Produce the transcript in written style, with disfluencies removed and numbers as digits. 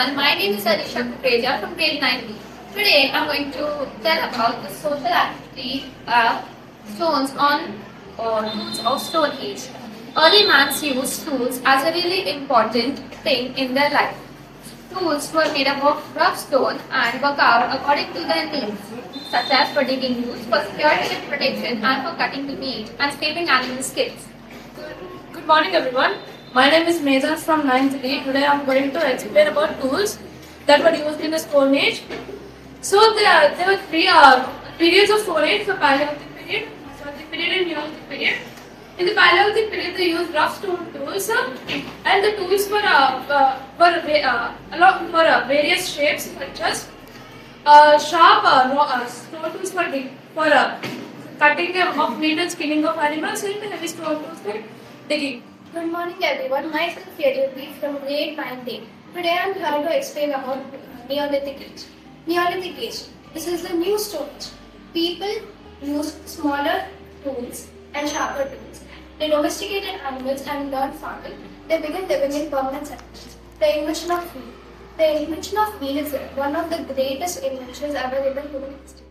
everyone, my name is Alisha Kukreja from grade 9B. Today I'm going to tell about the social activity stones on tools of Stone Age. Early mans used tools as a really important thing in their life. Tools were made up of rough stone and were carved according to their needs, such as for digging use, for security and protection, and for cutting the meat and scraping animal skins. Good morning, everyone. My name is Meza from 9th grade. Today I am going to explain about tools that were used in the Stone Age. So there were three periods of Stone Age: the Paleolithic period, Mesolithic period, and Neolithic period. In the Paleolithic period, they used rough stone tools, and the tools were various shapes, such as sharp stone tools for cutting of meat and skinning of animals, and heavy stone tools for digging. Good morning everyone, myself Yadurvi from grade 9D. Today I am here to explain about Neolithic Age. Neolithic Age. This is the new stone age. People used smaller tools and sharper tools. They domesticated animals and learned farming. They began living in permanent settlements. The invention of wheel. The invention of wheel is one of the greatest inventions ever in the human history.